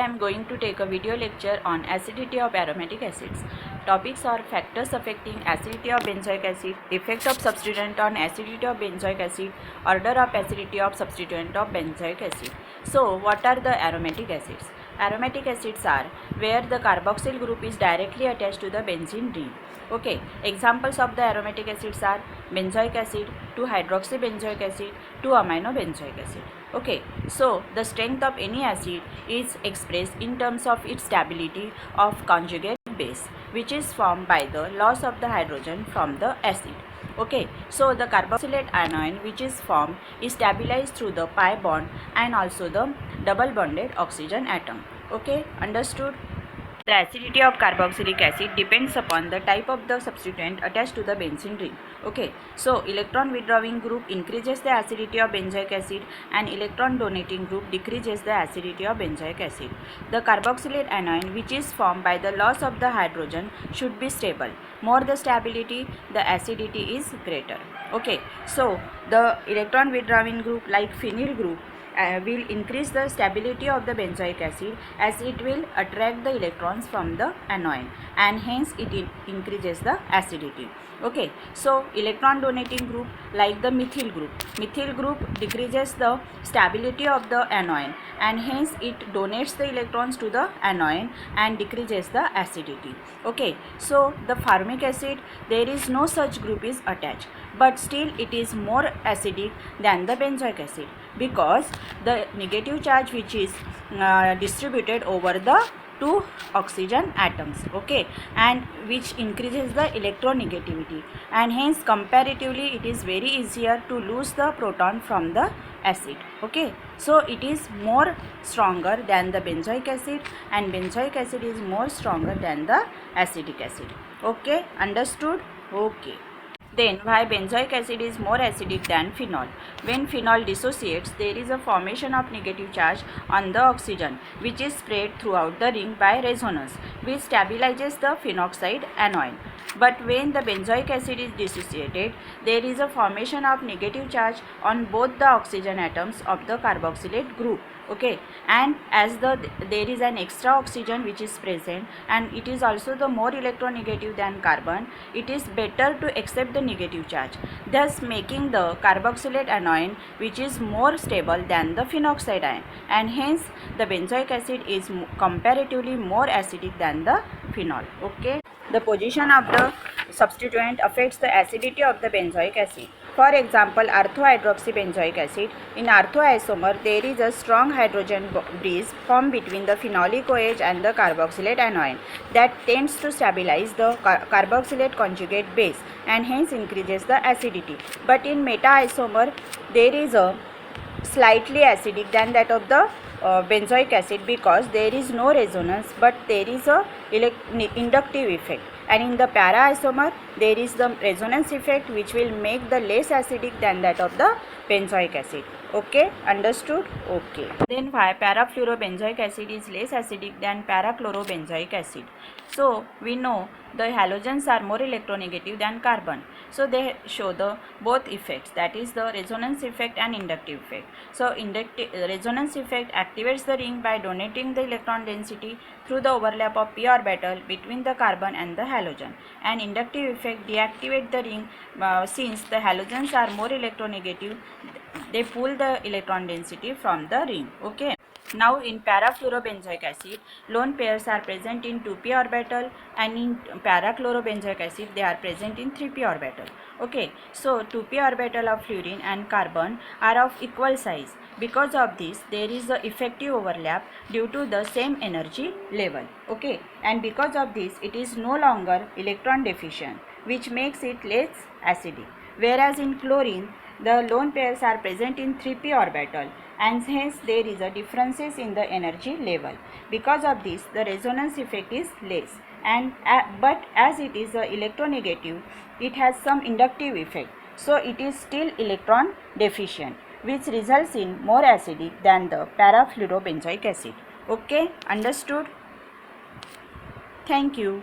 I am going to take a video lecture on acidity of aromatic acids. Topics are factors affecting acidity of benzoic acid, effect of substituent on acidity of benzoic acid, order of acidity of substituent of benzoic acid. So, what are the aromatic acids? Aromatic acids are where the carboxyl group is directly attached to the benzene ring. Okay, examples of the aromatic acids are benzoic acid, 2-hydroxybenzoic acid, 2-aminobenzoic acid. Okay, so the strength of any acid is expressed in terms of its stability of conjugate base, which is formed by the loss of the hydrogen from the acid. Okay, so the carboxylate anion which is formed is stabilized through the pi bond and also the double bonded oxygen atom. Okay, understood? The acidity of carboxylic acid depends upon the type of the substituent attached to the benzene ring. Okay, so electron withdrawing group increases the acidity of benzoic acid and electron donating group decreases the acidity of benzoic acid. The carboxylate anion which is formed by the loss of the hydrogen should be stable. More the stability, the acidity is greater. Okay, so the electron withdrawing group like phenyl group will increase the stability of the benzoic acid as it will attract the electrons from the anion and hence it increases the acidity. Okay, so electron donating group like the methyl group decreases the stability of the anion and hence it donates the electrons to the anion and decreases the acidity. Okay, so the formic acid, there is no such group is attached, but still it is more acidic than the benzoic acid because the negative charge which is distributed over the two oxygen atoms, okay, and which increases the electronegativity and hence comparatively it is very easier to lose the proton from the acid. Okay, so it is more stronger than the benzoic acid and benzoic acid is more stronger than the acetic acid. Okay, understood? Okay. Then why benzoic acid is more acidic than phenol? When phenol dissociates, there is a formation of negative charge on the oxygen which is spread throughout the ring by resonance which stabilizes the phenoxide anion. But when the benzoic acid is dissociated, there is a formation of negative charge on both the oxygen atoms of the carboxylate group. Okay, and as there is an extra oxygen which is present and it is also the more electronegative than carbon, it is better to accept the negative charge, thus making the carboxylate anion which is more stable than the phenoxide ion and hence the benzoic acid is comparatively more acidic than the phenol. Okay, the position of the substituent affects the acidity of the benzoic acid. For example, ortho-hydroxybenzoic acid. In orthoisomer, there is a strong hydrogen bridge formed between the phenolic OH and the carboxylate anion that tends to stabilize the carboxylate conjugate base and hence increases the acidity. But in meta-isomer, there is a slightly acidic than that of the benzoic acid because there is no resonance but there is a inductive effect, and in the para-isomer there is the resonance effect which will make the less acidic than that of the benzoic acid. Okay, understood? Okay. Then why parafluorobenzoic acid is less acidic than parachlorobenzoic acid? So we know the halogens are more electronegative than carbon. So they show the both effects, that is the resonance effect and inductive effect. So resonance effect activates the ring by donating the electron density through the overlap of p orbital between the carbon and the halogen, and inductive effect deactivate the ring since the halogens are more electronegative, they pull the electron density from the ring. Okay. Now in parafluorobenzoic acid, lone pairs are present in 2p orbital and in parachlorobenzoic acid they are present in 3p orbital. Okay, so 2p orbital of fluorine and carbon are of equal size. Because of this, there is a effective overlap due to the same energy level. Okay, and because of this, it is no longer electron deficient, which makes it less acidic. Whereas in chlorine, the lone pairs are present in 3p orbital and hence there is a differences in the energy level. Because of this, the resonance effect is less, and but as it is electronegative, it has some inductive effect, so it is still electron deficient, which results in more acidic than the parafluorobenzoic acid. Okay, understood? Thank you.